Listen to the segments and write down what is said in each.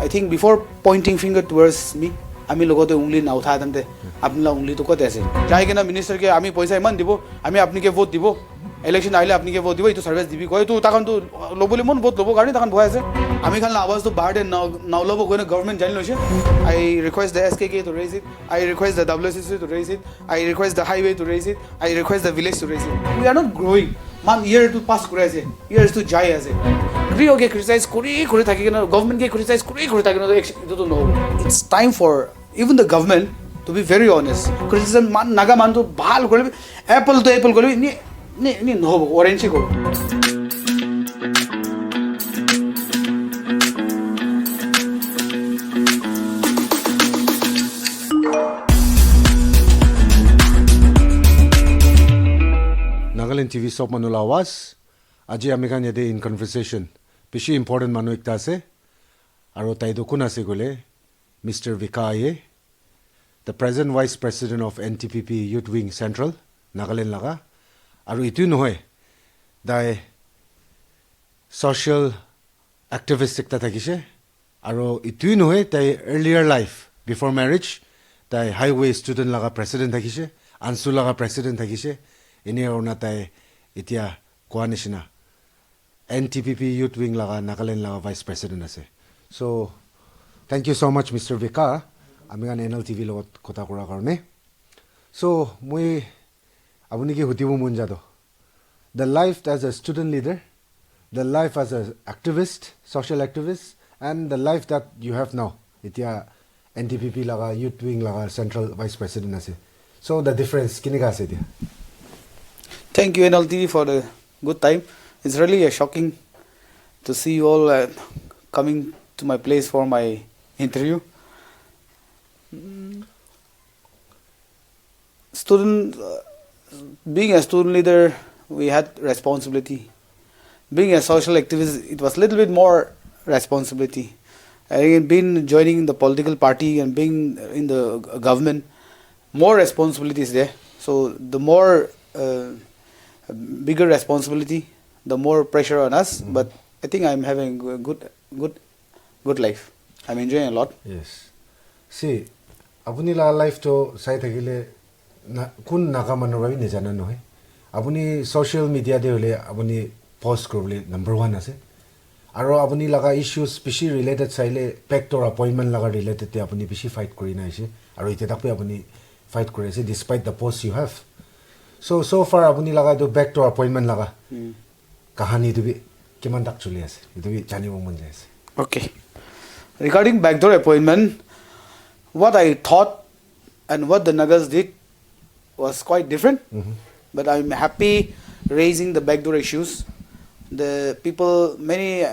I think before pointing finger towards me, আমি লগতে উংলি না উঠা দেনতে আপনারা উংলি তো কতে আছে যাই কিনা মিনিস্টার কে আমি পয়সা ইমান দিব আমি আপনাকে ভোট দিব ইলেকশন আইলে আপনাকে ভোট দিব এইটো সার্ভিস দিবি কয় তো তখন তো লবলি মন ভোট লব কারণে তখন ভয় আছে আমি খালি আওয়াজ তো বাড়ে নাও লব কইনা গভর্নমেন্ট জানি লইছে I request the SKK to raise it, I request the WCC to raise it, I request the highway to raise it, I request the village to raise it. We are not growing. Man year to pass করে আছে years to jai আছে গৃহ কে criticise করে থাকি না government কে criticise করে থাকি না এটা তো no it's time for even the government to be very honest criticism man naga man to bhal korbe apple korbe ni no hobo orange ko Nagaland TV sop manula awas aji amikan yade in conversation bishi important manu ekta ase aro tai do kun ase gole Mr. Vicca, the present Vice President of NTPP Youth Wing Central, Nagaland laga. Aru itu noy, dai social activist ekta thakise. Aru itu noy, dai earlier life before marriage, dai highway student laga president thakise, Ansu laga president thakise. Ini orna dai itia koanishina. NTPP Youth Wing laga Nagaland laga Vice President ase. So. Thank you so much, Mr. Vicca. I'm an NLTV lot kota kura karne. So, moi abuni ki hutibu munjado. The life as a student leader, the life as an activist, social activist, and the life that you have now. Itia NDPP laga, Youth Wing laga, Central Vice President ase. So, the difference, kini ka ase dia? Thank you, NLTV, for the good time. It's really shocking to see you all coming to my place for my interview. Being a student leader, we had responsibility. Being a social activist, it was a little bit more responsibility. And being joining the political party and being in the government, more responsibilities there. So the more bigger responsibility, the more pressure on us. But I think I'm having a good life. I'm enjoying a lot. Yes. See, apuni la life to sai thagile kun naga manurabi ne jana no hai. Apuni social media de hole apuni post korle number 1 ase. Aro apuni laga issues bishi related saile backdoor appointment laga related te apuni bishi fight kori na ase. Aro ite takpe apuni fight kori ase despite the posts you have. So far apuni laga to backdoor appointment laga kahani to be kiman tak chuli ase. Ito bi jani mo mun jai ase. Okay. Regarding backdoor appointment, what I thought and what the Nagas did was quite different. But I'm happy raising the backdoor issues. The people, many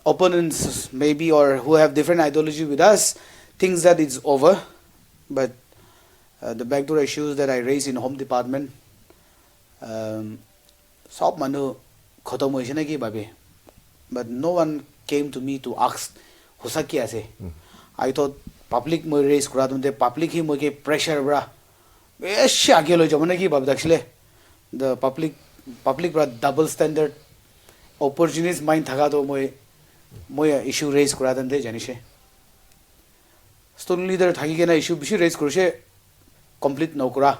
opponents maybe or who have different ideology with us, thinks that it's over. But the backdoor issues that I raised in Home Department, sab manu khotom hoise na ki babe. But no one came to me to ask hosa kya ase. I thought public mo raise kura tumte public hi mo ke pressure bra beshi age lo jamana ki bab dakhile the public bra double standard opportunist mind thaga to mo issue raise kura tumte janishe student leader thagi kena issue bishi raise kurse complete no kura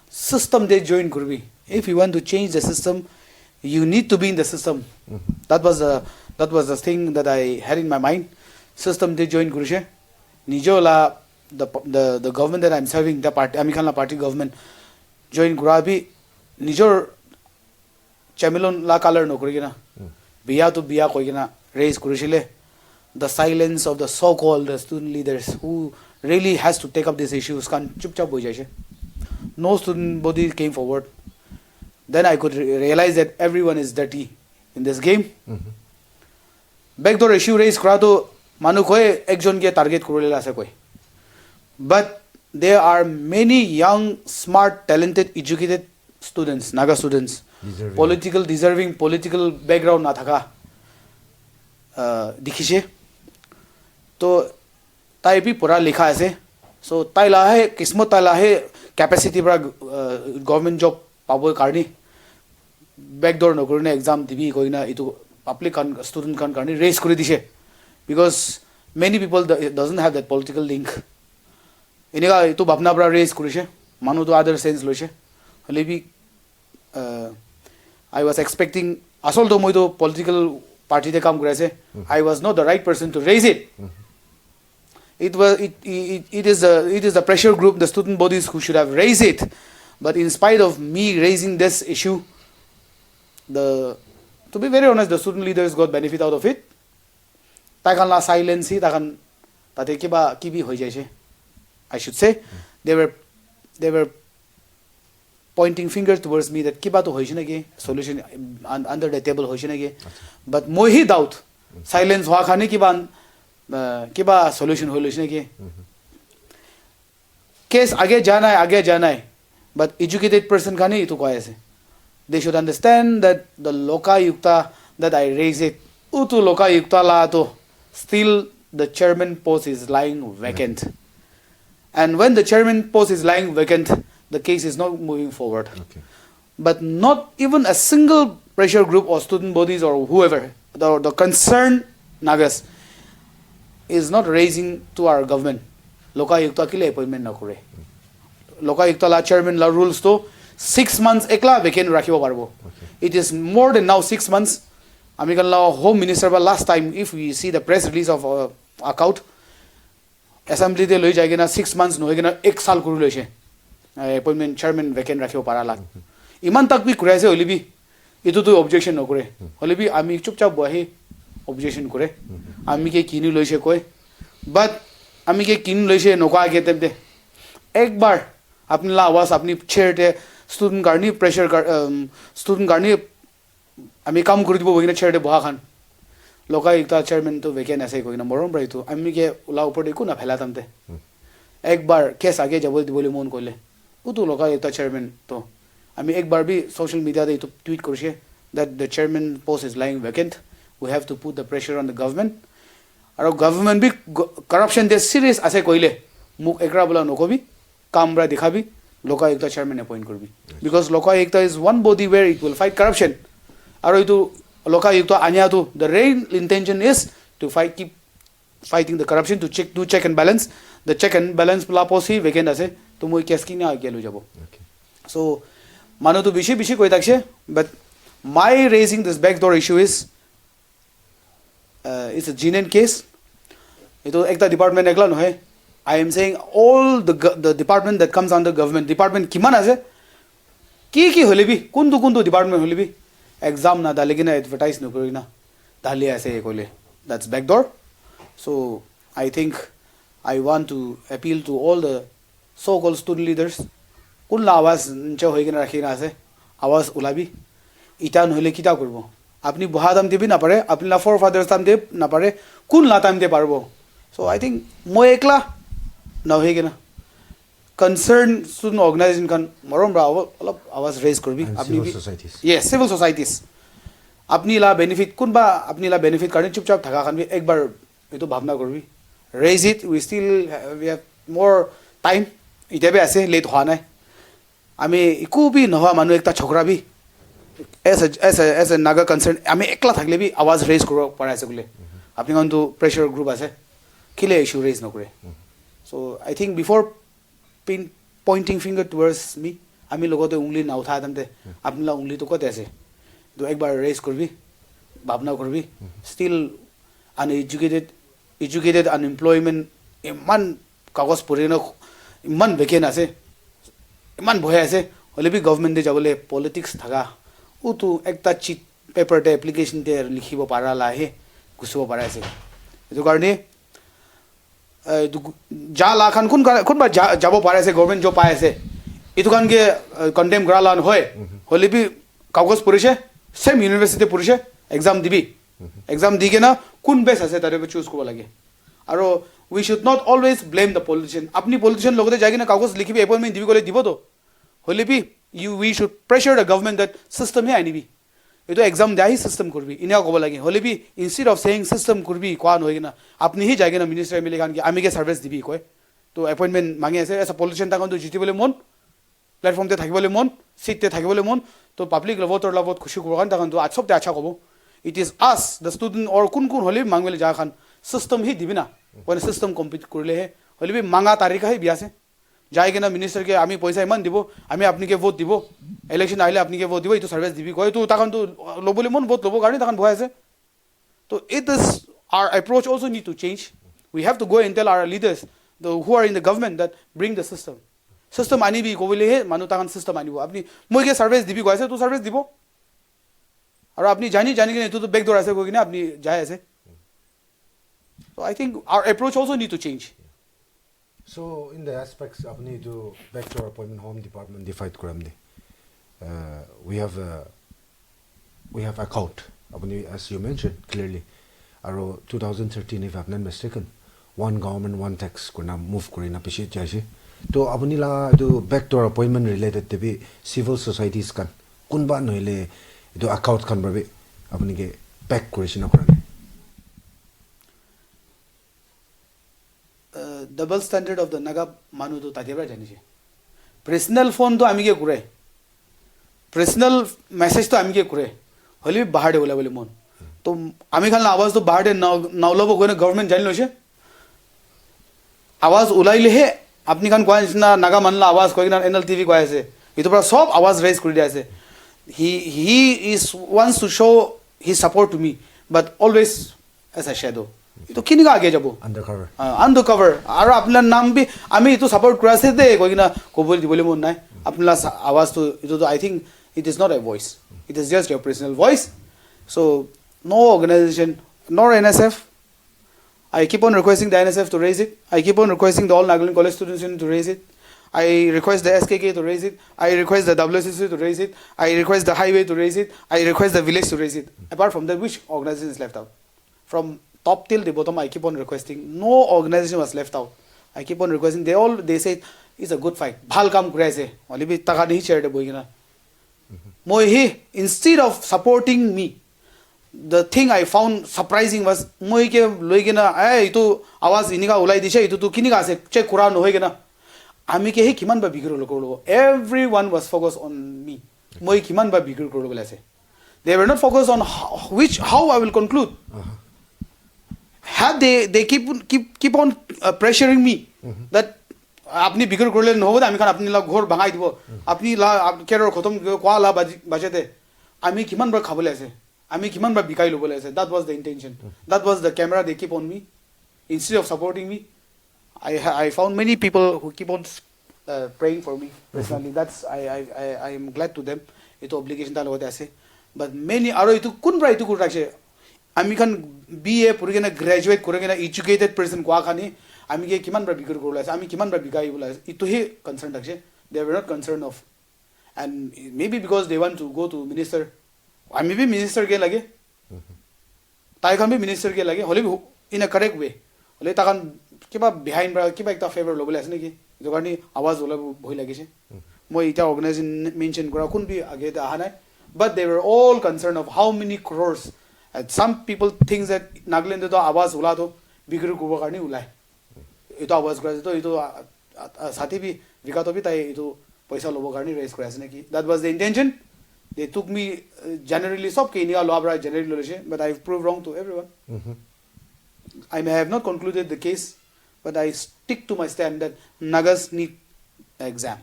system de join kurbi if you want to change the system you need to be in the system. That was the thing that I had in my mind. System they join kurushe. Nijola the government that I'm serving, the party Amikanla party government join kurabi nijor chamilon la color no kurigina. Biya to biya koigina raise kurushile. The silence of the so-called student leaders who really has to take up these issues can chupchap ho jaise. No student body came forward. Then I could realize that everyone is dirty in this game. Backdoor issue raise kura to manu koi ekjon ke target kurela ase koi. But there are many young, smart, talented, educated students, Naga students, deserving political background na thaka dikhishe. To tai bhi pura likha ase. So tai la hai kismat tai la hai capacity pra government job pabo karni backdoor no korne exam dibi koina itu public student kan karni raise kori dishe because many people doesn't have that political link. Eneka etu bapna pra raise kurise manu to other sense loise hole bi I was expecting asol to moi to political party te kam kuraise I was not the right person to raise it. It is the pressure group, the student bodies who should have raised it, but in spite of me raising this issue, to be very honest, the student leaders got benefit out of it. Takan la silence hi takan tate kibi hoi jaise. I should say they were pointing fingers towards me that kiba to hoise nage solution under the table hoise nage, but moi hi doubt silence hoa khane kiba solution hoise nage. Case age jana hai, but educated person khane itu koi ase. They should understand that the lokayukta that I raise it utu lokayukta la to still the chairman post is lying vacant. And when the chairman post is lying vacant, the case is not moving forward. Okay. But not even a single pressure group or student bodies or whoever, the concerned Nagas, is not raising to our government. Lokayukta kile appointment na kore. Lokayukta la chairman la rules to 6 months ekla vacant rakhibo parbo. It is more than now 6 months. Amikan la home minister ba last time, if we see the press release of account, assembly te loi jaigena 6 months no hoigena 1 saal kuru loise appointment chairman vacant rakhibo parala. Iman tak bi kuraise holibi itu to objection no kore holibi ami chupchap bohi objection kore ami ke kini loise koi, but ami ke kini loise no ka age temte ek bar apni la awas apni chair te student garni pressure student garni ami kam kuri dibo boina chair te boha khan lokayukta chairman to vacant ase koina morom brai to ami ke ula upor de ku na phela tamte ek bar case age jabo dibole mon koile utu lokayukta chairman to ami ek bar bi social media de to tweet korise that the chairman post is lying vacant. We have to put the pressure on the government. Aro government bi corruption de serious ase koile muk ekra bola nokobi kamra dikhabi lokayukta chairman appoint korbi, because lokayukta is one body where it will fight corruption. Aro itu lokayukta anya to the real intention is to keep fighting the corruption, to do check and balance. The check and balance la posi vacant ase to moi case kini agelu jabo. So manu to bishi koi takshe, but my raising this backdoor issue is it's a genuine case. Ito ekta department ekla no hai. I am saying all the department that comes under government department kiman ase ki holebi kundu department holebi exam na dalegina advertise no korina dali ase kole, that's backdoor. So I think I want to appeal to all the so called student leaders kun la awas nche hoigena rakhina ase awas ulabi ita নহলে কিটা করব আপনি বহাদাম দিবি না পারে আপনি লা for father's দাম দেব না পারে কোন লা টাইম দে পারবো. So I think মই একলা না হয়ে গেনা concern student organization kan morom bra অলপ আওয়াজ রেজ করবি আপনি yes civil societies আপনি লা বেনিফিট কোনবা আপনি লা বেনিফিট কারণে চুপচাপ থাকা খান একবার এতো ভাবনা করবি raise it. We have more time. ইটাবে আছে লেট হওয়া নাই আমি ইকু বি নহা মানু একটা ঝগড়া B as a naga concern আমি একলা থাকলে বি আওয়াজ রেজ করব পারা আছে বলে আপনি কিন্তু প্রেসার গ্রুপ আছে কিলে ইস্যু রেজ নকরে. So I think before pointing finger towards me আমি লগতে উংলি না উঠা দামতে আপনিলা উংলি তো কতে আছে তো একবার রেজ করবি ভাবনা করবি still uneducated unemployment ইমান কাগজ পড়ে না ইমান বেকেন আছে ইমান ভয় আছে হলে বি গভর্নমেন্টে যাবলে পলিটিক্স থাকা উতু একটা চিট পেপার তে অ্যাপ্লিকেশন তে লিখিব পারা লাহে গুছিব পারা আছে এটো কারণে যা লাখান কোনবা যাব পারা আছে গভর্নমেন্ট জব পায় আছে এটো কারণকে কন্ডেম করালান হয় হলে বি কাগজ পড়িছে সেম ইউনিভার্সিটি পড়িছে এক্সাম দিবি এক্সাম দিকে না কোন বেস আছে তারে চুজ করব লাগে. আর we should not always blame the politician. আপনি politician লগতে যাই না কাগজ লিখিবি অ্যাপয়েন্টমেন্ট দিবি কলে দিব তো হলে বি we should pressure the government that system হে আনিবি এটো এক্সাম দেই সিস্টেম করবি ইনা কব লাগে হলে B instead of saying system করবি কোয়ান হই না আপনি হি যাই না মিনিস্টার মিলে কান কি আমি কে সার্ভিস দিবি কয় তো অ্যাপয়েন্টমেন্ট মাগে আছে এস পলিটিশিয়ান তা কিন্তু জিতিবলে মন প্ল্যাটফর্ম তে থাকিবলে মন সিট তে থাকিবলে মন তো পাবলিক ভোটার লাভত খুশি করব কান তা কিন্তু আছবতে আচ্ছা কব. It is us the student or kun hole mangwele ja khan system হি দিবি না কোন সিস্টেম কমপ্লিট করলে হে হলে বি মাঙ্গা তারিখা হে বিয়াছে যাই কিনা মিনিস্টারকে আমি পয়সা ইমান দিব আমি আপনাকে ভোট দিব ইলেকশন আইলে আপনাকে ভোট দিব এইটো সার্ভিস দিবি কয় তো তখন তো লবলে মন ভোট লব কারণে তখন ভয় আছে তো it is our approach also need to change we have to go and tell our leaders who are in the government that bring the system আনিবি কইলে হে মানুহ তখন সিস্টেম আনিব আপনি মইকে সার্ভিস দিবি কইছে তো সার্ভিস দিব আর আপনি জানি কিনা এটো তো ব্যাকডোর আছে কই কিনা আপনি যাই আছে so I think our approach also need to change. So in the aspects apni to backdoor appointment home department defied kuramdi we have account apni as you mentioned clearly aro 2013 if I'm not mistaken one government one tax kuna move kurina piche jaise to apni la to backdoor appointment related to be civil societies kan kunba noile to account kan babe apni ke back kurishina korane double standard of the naga manu to tadebra janiche personal phone to amige kure personal message to amige kure holi bahade bola bole mon to ami khalna awaz to bahade nawlobo koine government jani loise awaz ulaile he apni kan koa na naga manla awaz koina NLTV koa ase eto pura sob awaz raise kori dia ase he is wants to show his support to me but always as a shadow তো কিনিকা আগে যাব undercover আর আপনার নাম B আমি তো support করাছে দে কইনা কবল দিবলে মন নাই আপনার আওয়াজ তো এটা তো I think it is not a voice it is just your personal voice so no organization nor NSF I keep on requesting the NSF to raise it I keep on requesting the all Nagaland college students union to raise it I request the SKK to raise it I request the WCC to raise it I request the highway to raise it I request the village to raise it apart from that which organization is left out from top till the bottom I keep on requesting no organization was left out I keep on requesting they say it's a good fight bhal kam kure ase only bi taka nahi share de boigina moi he instead of supporting me the thing I found surprising was moi ke loigina itu awaz inika ulai dise itu tu kinika ase check kura no hoigina ami ke he kiman ba bigro lokolo everyone was focused on me moi kiman ba bigro korlo bole ase they were not focused on how I will conclude had they keep on pressuring me that apni bigger korle no hobo ami kan apni la ghor bangai dibo apni la keror khotom kwa la bajete ami kiman bar khabole ase ami kiman bar bikai lobole ase that was the intention that was the camera they keep on me instead of supporting me I found many people who keep on praying for me personally that's I am glad to them ito obligation ta logote ase but many aro itu kun bra itu kur rakse আমি খান BA পড়িকেনা graduate করেকেনা educated person কোয়া খানি আমি কে কিমান বার বিগর করলা আছে আমি কিমান বার bigeye বলা আছে ইতো হে কনসার্ন থাকছে they are not concern of and maybe because they want to go to minister আমি বি মিনিস্টার কে লাগে তাই খান বি মিনিস্টার কে লাগে হলে ইন আ কারেক্ট ওয়ে হলে তাকান কিবা বিহাইন্ড বা কিবা একটা ফেভার লবলে আছে নাকি জগানি আওয়াজ ওলা ভয় লাগিছে মই এটা অর্গানাইজেশন মেনশন করা কোন বি আগে আহা নাই but they were all concern of how many crores And some people think that Nagaland to awaz ula to bigru kubo karni ulai ito awaz kora to ito sathi bi Vicca to bi tai ito paisa lobo karni raise kora ase naki that was the intention they took me generally sob ke inia loabra generally lolese but I proved wrong to everyone I may have not concluded the case but I stick to my stand that Nagas need exam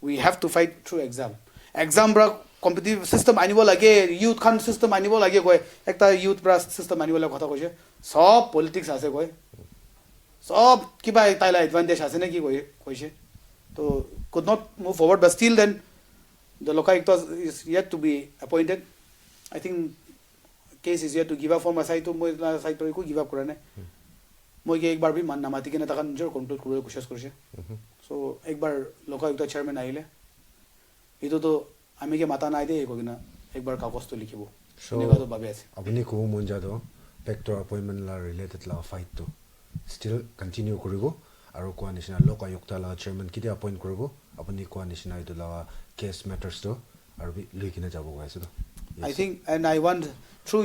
we have to fight through exam bra competitive system আনিব লাগে youth খান system আনিব লাগে কয় একটা youth প্রা system আনিব লাগে কথা কইছে সব politics আছে কয় সব কিবা তাইলা advantage আছে নাকি কইছে তো could not move forward but still then the locaicto is yet to be appointed I think case is yet to give up for my side to moi side to give up करने মই के एक बार भी मान नामाती के ना तक जर कंट्रोल करे कोशिश करছে so एक बार लोकायुक्त चेयरमैन आइले इतो तो আমি কে মাথা নাই দে কইনা একবার কাগজ তো লিখিব শুনেগা তো ভাবে আছে আপনি কো মন যাদো ভেক্টর অ্যাপয়েন্টমেন্ট লা রিলেটেড লা ফাইট তো স্টিল কন্টিনিউ করিব আর কোয়া নিশনা লোকায়ুক্ত লা চেয়ারম্যান কিতে অ্যাপয়েন্ট করিব আপনি কোয়া নিশনা ইতো লা কেস ম্যাটারস তো আর লিখিনা যাব গাইছে তো I think and I want through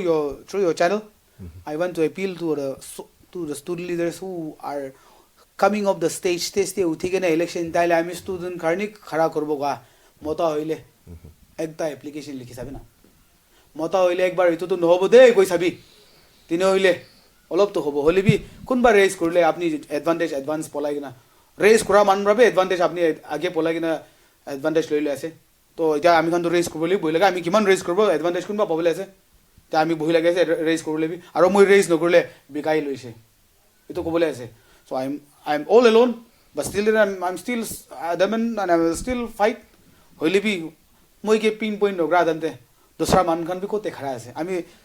your channel I want to appeal to the student leaders who are coming up the stage te uthigena election taile ami student karni khara korbo ga mota hoile একটা application লিখি যাবে না মতা হইলে একবার ইতো তো নহব দে কই যাবি তিনে হইলে অলপ তো হ'ব হলে বি কোনবা রেজ করলে আপনি অ্যাডভান্স পলাই কিনা রেজ করা মানবাবে অ্যাডভান্টেজ আপনি আগে পলাই কিনা অ্যাডভান্টেজ লৈ লৈ আছে তো এতিয়া আমি খান রেজ করবলি বই লাগে আমি কিমান রেজ করব অ্যাডভান্টেজ কোনবা পাবলে আছে তে আমি বহি লাগে আছে রেজ করলে বি আৰু মই রেজ নকৰলে বিকাই লৈছে এটো কবলে আছে so I'm all alone but still I'm still adamant and I will still fight হইলে বি মই কে পিন পয়েন্ট নগৰা দন্তে दूसरा मान खान भी कोते खड़ा है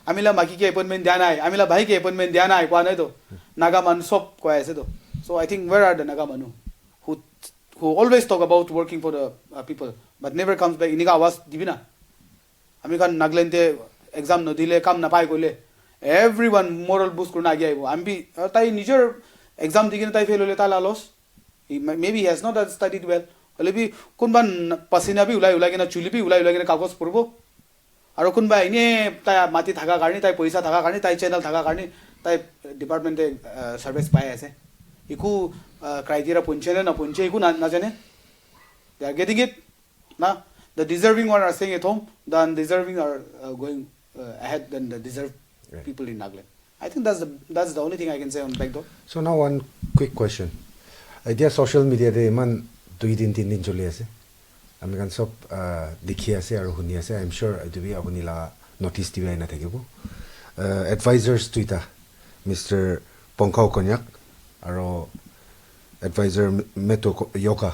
आमिला माकी के अपॉइंटमेंट दिया ना है आमिला भाई के अपॉइंटमेंट दिया ना है कौन है तो नागा मान सब को ऐसे तो so I think where are the naga manu who always talk about working for the people but never comes back इनका आवाज दिबी ना आमी खान नागलेंटे एग्जाम न दिले काम ना पाए कोले everyone moral boost करना आगे आइबो आम भी ताई निजर एग्जाम दिगिन ताई फेल होले ताला loss maybe he has not studied well होले भी कोनबा पसीना भी उलाई के ना चुली भी उलाई के ना कागज पड़बो আৰু কোনবা ইনে তাই মাটি থাকা কাৰণে তাই পইচা থাকা কাৰণে তাই চেনেল থাকা কাৰণে তাই ডিপাৰ্টমেন্টে সার্ভিস পাই আছে ইকু ক্রাইটেরিয়া পঞ্চেনে না পঞ্চে ইকু না জানে they are getting it na the deserving one are staying at home the undeserving are going ahead than the deserved people in Nagaland I think that's the only thing I can say on Backdoor so now one quick question idea social media de man 2 din choli ase আমি কান সব দেখি আছে আৰু শুনি আছে I am sure এটো B আপুনি লা নোটিস দিবাই না থাকিব এডভাইজার্স টুইটা মিস্টার পংখাও কন্যাক আৰু এডভাইজার মেটো যোগা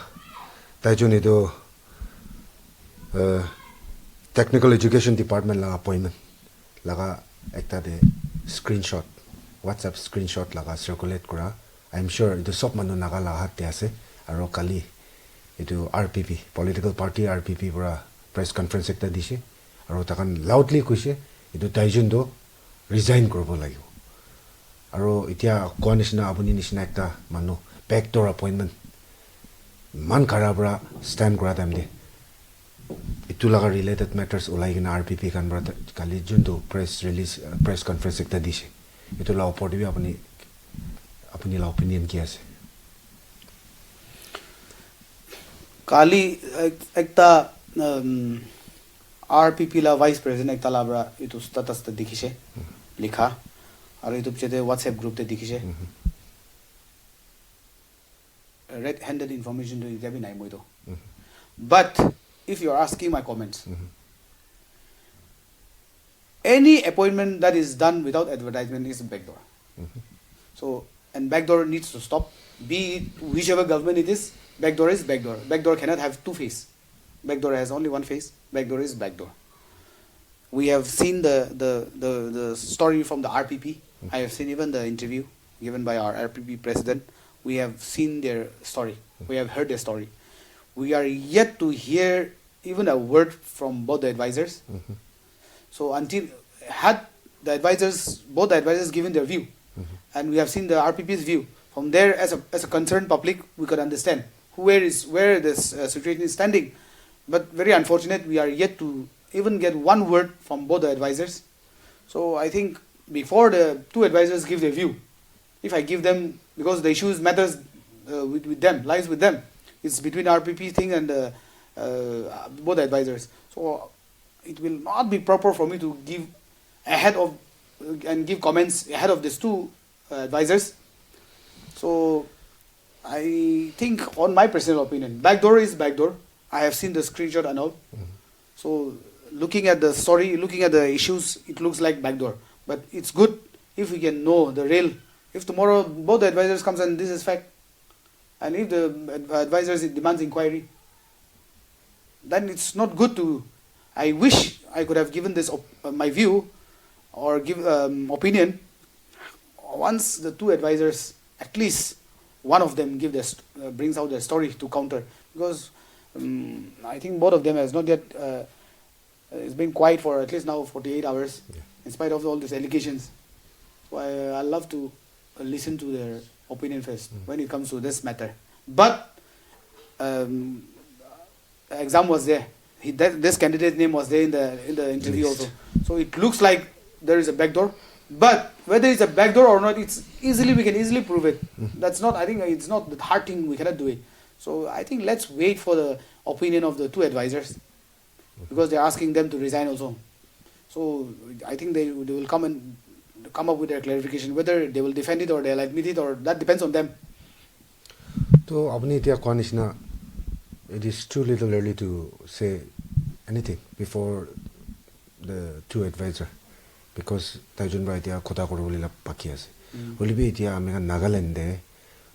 তাইজনে তো টেকনিক্যাল এডুকেশন ডিপার্টমেন্ট লা অ্যাপয়েন্টমেন্ট লাগা একটা দে স্ক্রিনশট হোয়াটসঅ্যাপ স্ক্রিনশট লাগা সার্কুলেট করা আই এম শিওর এটো সব মানুহ নাগালা হাতে আছে আৰু কালি এটো RPP পলিটিক্যাল পার্টি RPP পৰা প্রেস কনফারেন্স একটা দিছে আৰু তাকান লাউডলি কৈছে এটো তাইজন দো রিজাইন কৰিব লাগিব আৰু এতিয়া কোৱা নিচিনা আপুনি নিচিনা একটা মানুহ ব্যাকডোৰ এপয়েন্টমেন্ট মান খাৰাবৰা ষ্টেণ্ড কৰা টাইম দে এটো লাগা ৰিলেটেড ম্যাটাৰ্স ওলাই কিনা RPP কান পৰা কালি যোনটো প্রেস ৰিলিজ প্রেস কনফারেন্স একটা দিছে এটো লা ওপৰ দিবি আপুনি লা অপিনিয়ন কি আছে काली एकता RPP ला वाइस प्रेसिडेंट एकता लाब्रा इतु स्टेटस ते दिखिसे लिखा और यूट्यूब चेते व्हाट्सएप ग्रुप ते दिखिसे रेड हैंडेड इंफॉर्मेशन तो इजा भी नाही mojito but if you are asking my comments any appointment that is done without advertisement is backdoor so and backdoor needs to stop be it whichever government it is backdoor is backdoor backdoor cannot have two face backdoor has only one face backdoor is backdoor we have seen the story from the RPP I have seen even the interview given by our RPP president we have seen their story we have heard their story we are yet to hear even a word from both the advisors so until had the advisors both the advisors given their view and we have seen the RPP's view from there as a concerned public we could understand where this situation is standing but very unfortunate we are yet to even get one word from both the advisors so I think before the two advisors give their view if I give them because the issues matters with them lies with them it's between RPP thing and both the advisors so it will not be proper for me to give ahead of and give comments ahead of these two advisors so I think on my personal opinion backdoor is backdoor I have seen the screenshot and all so looking at the story looking at the issues it looks like backdoor but it's good if we can know the real if tomorrow both the advisors comes and this is fact and if the advisors demands inquiry then it's not good to I wish I could have given this my view or give opinion once the two advisors at least one of them brings out their story to counter because I think both of them has not yet it's been quiet for at least now 48 hours in spite of all these allegations so I love to listen to their opinion first when it comes to this matter but exam was there this candidate's name was there in the interview also so it looks like there is a backdoor but whether it's a backdoor or not we can easily prove it that's not I think it's not the hard thing we cannot do it so I think let's wait for the opinion of the two advisors because they're asking them to resign also so I think they will come and come up with their clarification. Whether they will defend it or they'll admit it, or that depends on them. So, Abni Tia Kwanishna, it is too little early to say anything before the two advisor, because Tajun Brai Tia Kota Korulila Pakias. Will be Tia Amiga Nagaland,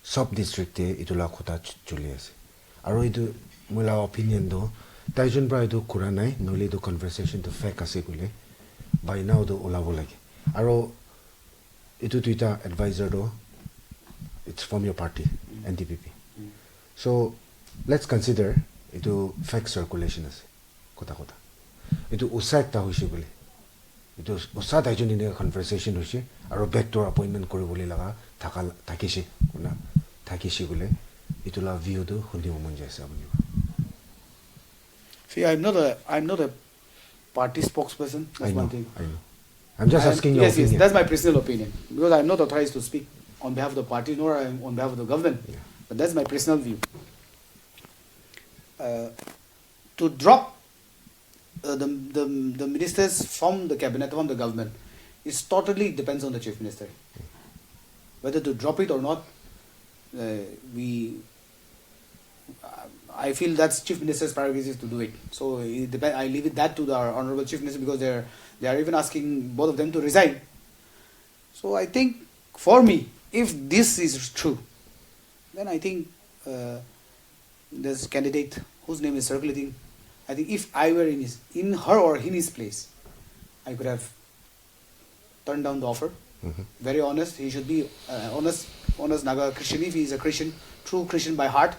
sub district, Itula Kota Julius. Aroidu Mula opinion though, Tajun Brai do Kuranai, no little conversation to fake Asigule, by now do Olavolagi. Aro itu Twitter advisor do, it's from your party, NDP. So let's consider itu fake circulation as kota kota. Itu usat ta hoise bole. Itu usat ajun in conversation hoise aro backdoor appointment kori bole laga thakal thakise kuna thakise bole itu la view do hundi mon jaisa apni. See, I'm not a party spokesperson. That's one thing. I know. I'm just asking your opinion. Yes, that's my personal opinion, because I'm not authorized to speak on behalf of the party nor on behalf of the government. Yeah. But that's my personal view. To drop the ministers from the cabinet, from the government, is totally depends on the chief minister. Whether to drop it or not, I feel that's chief minister's prerogative to do it. So I leave it that to the honorable chief minister, because they are even asking both of them to resign. So I think, for me, if this is true, then I think there's a candidate whose name is circulating. I think if I were in her or in his place, I could have turned down the offer. Very honest. He should be honest Naga Christian. If he is a Christian, true Christian by heart,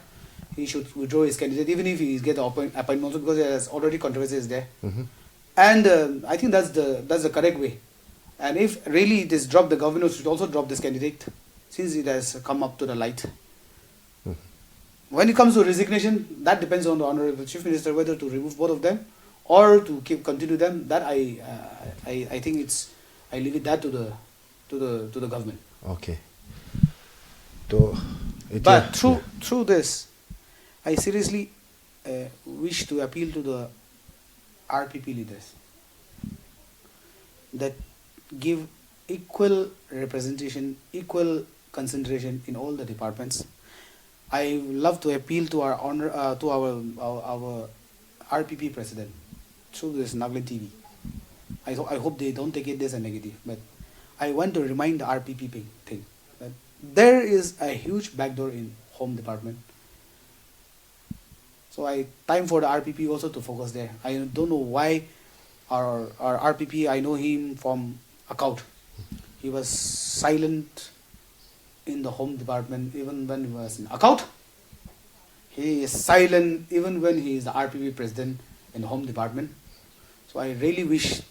he should withdraw his candidate, even if he gets the appointment also, because there's already controversy is there. And I think that's the correct way. And if really it is dropped, the governor should also drop this candidate, since it has come up to the light. When it comes to resignation, that depends on the honorable chief minister whether to remove both of them or to continue them. That I think I leave it that to the government. Okay. But through this, I seriously wish to appeal to the RPP leaders that give equal representation, equal consideration in all the departments. I love to appeal to our RPP president through this NLTV. I hope they don't take it as a negative, but I want to remind the RPP thing that there is a huge backdoor in home department. So time for the RPP also to focus there. I don't know why our RPP, I know him from account. He was silent in the home department even when he was in account. He is silent even when he is the RPP president in the home department. So I really wish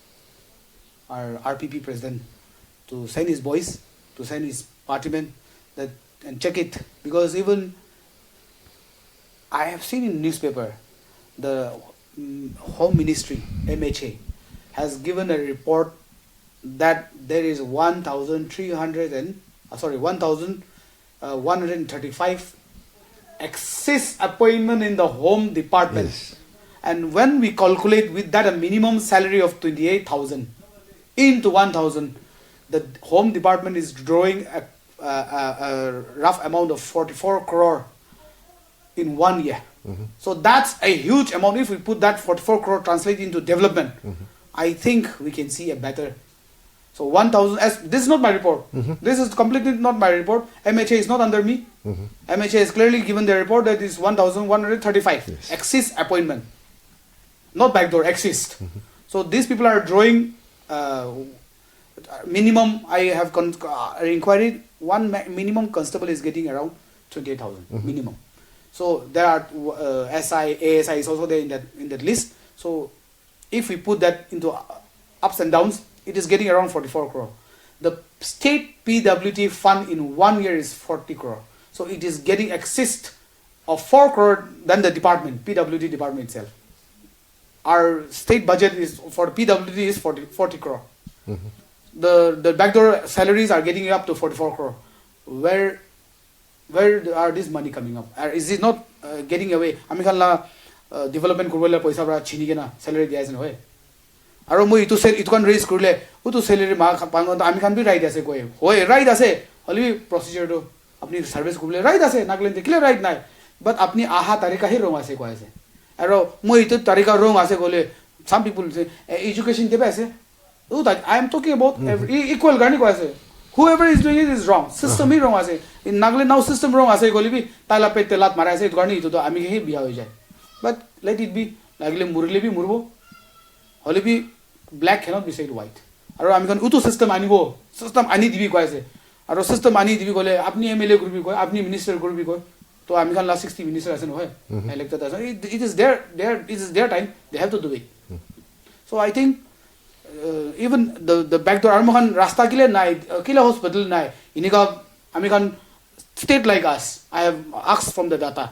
our RPP president to send his boys, to send his partymen and check it, because even I have seen in newspaper the Home Ministry, MHA, has given a report that there is 1,135 excess appointment in the home department. Yes. And when we calculate with that a minimum salary of 28,000 into 1,000, the home department is drawing a rough amount of 44 crore in 1 year. So that's a huge amount. If we put that 44 crore translate into development, I think we can see a better. So 1,000, this is not my report. This is completely not my report. MHA is not under me. MHA has clearly given the report that is 1,135 excess appointment. Not backdoor, excess. So these people are drawing minimum. I have inquired, one minimum constable is getting around 28,000 minimum. So there are SI, ASI is also there in that list. So if we put that into ups and downs, it is getting around 44 crore. The state PWT fund in 1 year is 40 crore. So it is getting excess of 4 crore than the department, PWT department itself. Our state budget is for PWT is 40 crore. The backdoor salaries are getting up to 44 crore. Where are this money coming up? Is it not getting away? Ami khanla development kurwala paisa bra chini kena salary diya aise noy. আৰু মই ইটো কান raise কৰিলে ওটো celery মা পাঙত আমি কান B right আছে কয় হয় ৰাইট আছে হলি প্ৰচিজাৰটো আপুনি সাৰ্ভিস কৰিলে ৰাইট আছে নাগলেন দেখিলে ৰাইট নাই বাট আপুনি আহা তাৰিখা হি ৰং আছে কয় আছে আৰু মই ইটো তাৰিখা ৰং আছে কলে some people say education দেবে আছে oh that I am talking about equal garni কয় আছে whoever is doing it is wrong system he wrong আছে in nagle now system wrong আছে গলিবি তাইলা পেতে লাত মারা আছে garni ইটো তো আমি হি বিয়া হৈ যায় but let it be nagle মুরলে বি মুরবো হলিবি black cannot be said white আৰু আমি কোন উটো সিস্টেম আনিব সিস্টেম আনি দিবি কয় আছে আৰু সিস্টেম আনি দিবি গলে আপনি এমএলএ করবি কয় আপনি মিনিস্টার করবি কয় তো আমি কান লাস্ট 60 মিনিস্টার আছে নহয় ইলেক্টেড আছে it is their time they have to do it so I think even the backdoor armohan rasta kile nai kila hospital nai inika ami kan state like us I have asked from the data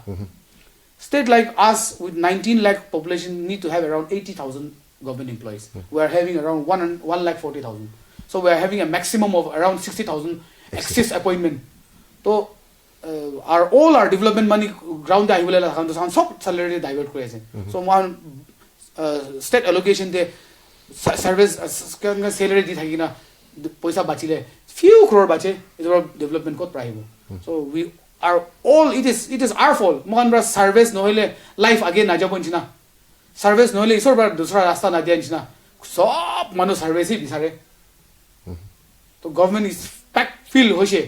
state like us with 19 lakh population need to have around 80,000 government employees we are having around 1,40,000 so we are having a maximum of around 60,000 excess appointment so all our development money ground ahibole la kan sound sob salary divert kore ase so one state allocation de service salary di thakina paisa bachile few crore bache is development kot prahibo so we are all it is our fault mohan bra service nohile life again na jabo nchina service nohile isor bar dusra rasta na dia nchina sob manu service hi bisare to government is pack feel hoise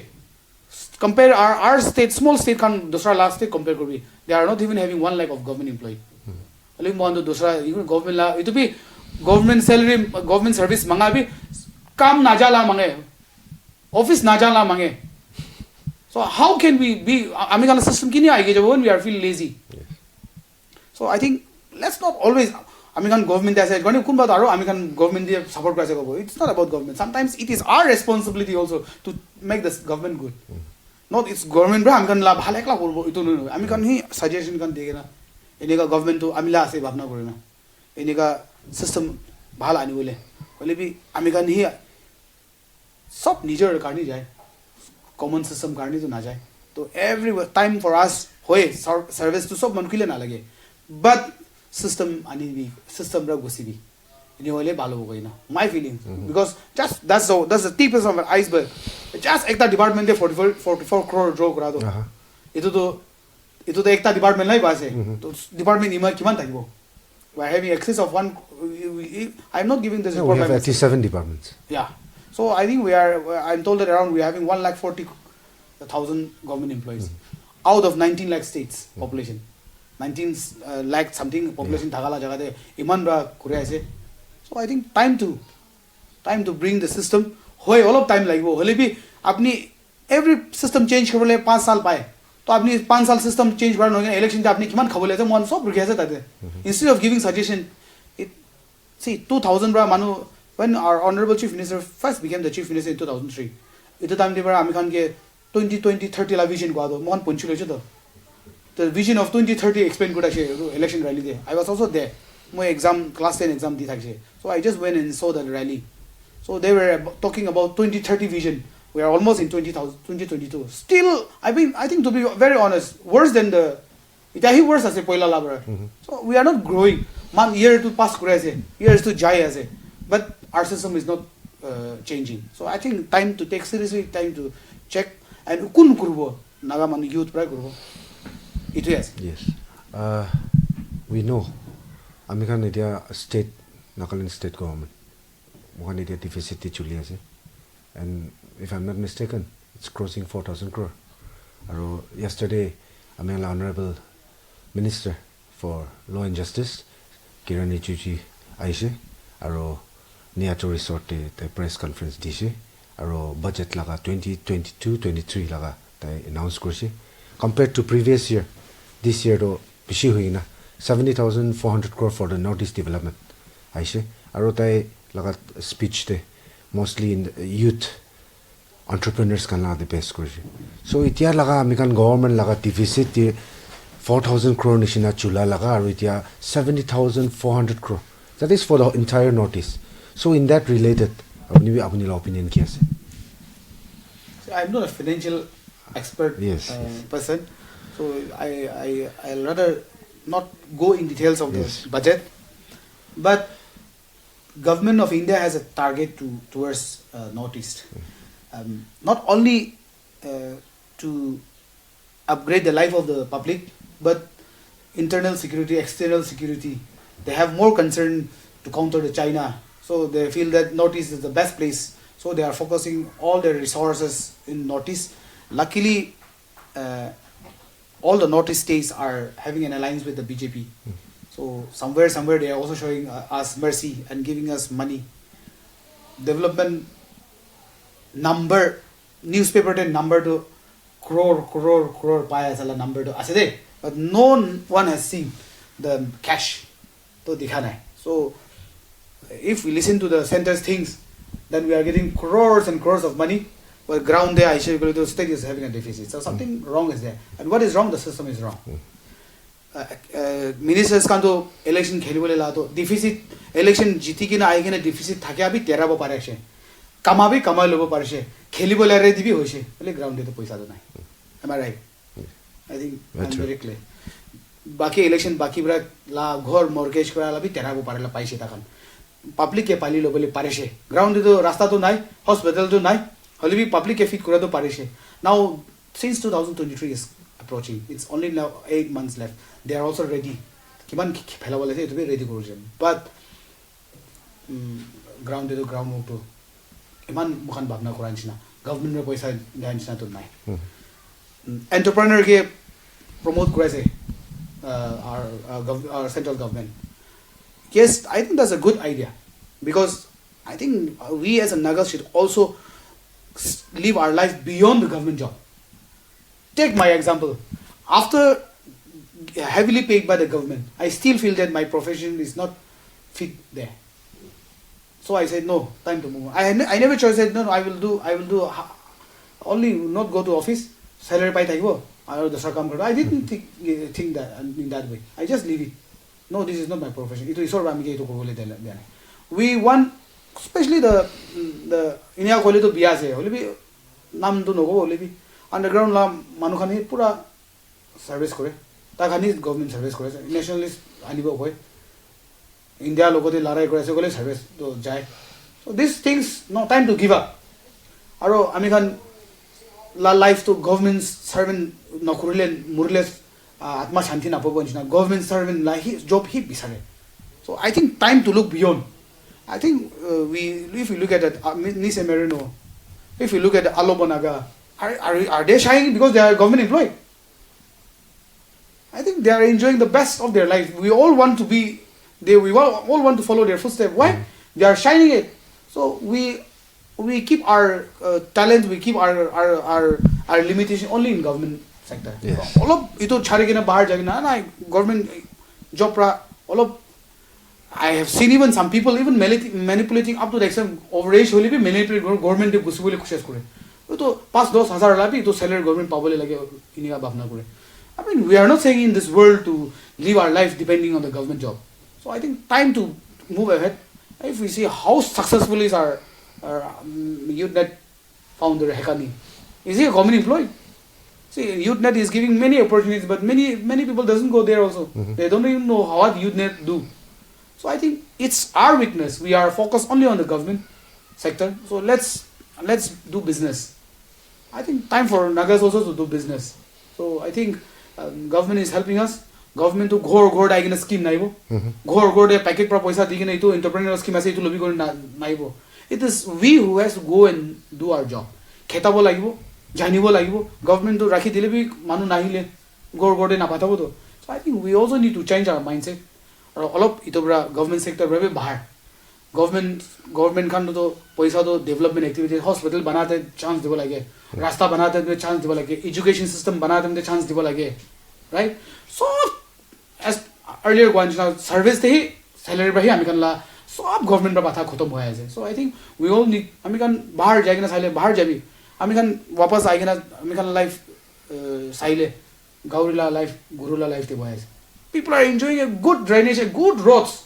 compare our state small state kan dusra last state compare korbi they are not even having 1 lakh of government employee ali mohan to dusra government la itu bi government salary government service manga bhi kam na jala mange office na jala mange so how can we be ami kana system kini aige jabo when we are feel lazy so I think let's not always ami kan government ase gani kun ba aro ami kan government dia support krise kobo it's not about government sometimes it is our responsibility also to make this government good not it's government bra ami kan la bhal ekla korbo itu no ami kan hi suggestion kan degena eneka government to ami la ase bhabna korena eneka system bhal ani bole bole bi ami kan hi sab nijor karni jay common system karni to na jay to every time for us hoye service to sab mankile na lage but system ani bi system ra gosi bi ini hole bhalo hoina my feeling because just that's the tip of an iceberg just ekta department de 44 crore draw kora do itu to ekta department lai base to department ima kiman thakibo we are having excess of one I'm not giving this report we have 87 departments yeah so I think I'm told that around we are having 1,40,000 government employees out of 19 lakh states population 19 lakh something population thagala jaga de iman ra kore ase so I think time to bring the system hoy all of time lagibo hole bi apni every system change korole 5 saal pae to apni 5 saal system change kora no election ta apni kiman khabole ase mon sob rukhi ase tate instead of giving suggestion it see 2000 bra manu when our honorable chief minister first became the chief minister in 2003 ito time de bra ami khan ke 2030 la vision ko ado mon ponchile che to the vision of 2030 explain kuda she election rally de I was also there my class 10 exam di thakse so I just went and saw that rally so they were talking about 2030 vision we are almost in 2022 still I think to be very honest worse than the itahi worse ase poila labra so we are not growing man year to pass kore ase years to jai ase but our system is not changing so I think time to take seriously time to check and kun kurbo naga man youth pra kurbo itu yes we know ami kan etia state Nagaland state government mohan etia deficit chuli ase and if I'm not mistaken it's crossing 4,000 crore aro yesterday ami honorable minister for law and justice Kiran Rijiju aise aro Niato resort the press conference dishe aro budget laga 2022-23 laga tai announce korse compared to previous year this year do bishi hoina 70,400 crore for the northeast development aise aro tai laga speech de mostly in the youth entrepreneurs kan la the best korse so itia laga amikan government laga deficit 4,000 crore nishina chula laga aro itia 70,400 crore that is for the entire northeast so in that related apni opinion ki ase I'm not a financial expert person so I'll rather not go in details of the budget but government of India has a target towards Northeast. Not only to upgrade the life of the public, but internal security, external security. They have more concern to counter the China. So they feel that Northeast is the best place. So they are focusing all their resources in Northeast. Luckily, all the Northeast states are having an alliance with the BJP. So somewhere they are also showing us mercy and giving us money. Development number, newspaper the number to crore paya sala number to aside, but no one has seen the cash to dikhana. So if we listen to the center's things, then we are getting crores and crores of money, but ground there I should go to state is having a deficit. So something wrong is there, and what is wrong? The system is wrong. Ministers can do election खेलिबोले ला तो deficit election जीती कि ना आएगी ना deficit थाके अभी 13 बो पारे शे कमाबी कमा लोगो पारे शे खेलिबोले रे दिबी होशे बोले ground दे तो पैसा तो नहीं. Am I right? I think I'm very clear. बाकी election बाकी बरा ला घर mortgage करा ला भी 13 बो पारे ला पैसे ताकन public के पाली लो बोले पारे शे ground दे तो रास्ता तो नहीं hospital तो नहीं हले भी public के fit करा तो पारे शे. Now since 2023 is approaching, it's only now 8 months left. They are also ready. Kiman phela bola se to be ready koru jem. But ground to ground move to iman mukhan bhabna koran china. Government re paisa dan china to nai. Entrepreneur ke promote kore se our central government. Yes, I think that's a good idea, because I think we as a Nagas should also live our life beyond the government job. Take my example. After heavily paid by the government, I still feel that my profession is not fit there. So I said no, time to move on. I never chose said no, I will do only not go to office, salary pai thaibo, or the circum. I didn't think that in that way. I just leave it. No, this is not my profession. It is we want, especially the India kole to biya se, only be nam to no go, only be underground la manukhani pura service kore. ताकि government service करे nationalist आनिबो होय India लोगोते लड़ाई करे से गले service तो जाए. So this things no time to give up. आरो आमी खान ला लाइफ तो गवर्नमेंट सर्वेंट नखुरले मुरले आत्मा शांति नापबो निना गवर्नमेंट सर्वेंट ला ही जॉब ही बिसारे. So I think time to look beyond. I think if you look at that Nise Merino, if you look at Alobonaga, are they shining because they are government employed? I think they are enjoying the best of their life. We all want to be there. We all want to follow their footsteps. Why? They are shining it. So we keep our talent. We keep our limitation only in government sector. Yes. So, all of ito chhare kina bahar jagina na government job pra all of I have seen even some people even manipulating up to the extent overage holi bhi manipulate government de gusibole koshish kore. To 5-10,000 la bhi to salary government pabole lage iniga bhavna kore. I mean, we are not saying in this world to live our life depending on the government job. So I think time to move ahead. If we see how successful is our YouthNet founder Hekani, is he a government employee? See, YouthNet is giving many opportunities, but many people doesn't go there also. They don't even know what YouthNet do. So I think it's our weakness. We are focused only on the government sector. So let's do business. I think time for Nagas also to do business. So I think government is helping us. Government to ghor daigina scheme naibo. Ghor de packet pra paisa digina ito entrepreneur scheme ase ito lobi gor naibo. It is we who has to go and do our job. Khetabo lagibo, janibo lagibo. Government to rakhi dile bhi manu nahile ghor de na patabo to. So I think we also need to change our mindset. Or all of ito bra government sector bra bahar. Government kan to paisa to development activities, hospital banate chance dibo lage. रास्ता बनाते हुए chance दिवा लगे, education system बनाते हुए chance दिवा लगे, right. So as earlier गवान जुना सर्विस थे सैलरी बही हामी कनला सब गवर्नमेंट रा बाथा खत्म भए छै. So I think we all need हामी कन बाहर जाइकन साइले बाहर जाबी हामी कन वापस आइकन हामी कन लाइफ साइले गाउरीला लाइफ गुरुला लाइफ ते भए छै. People are enjoying a good drainage, a good roads,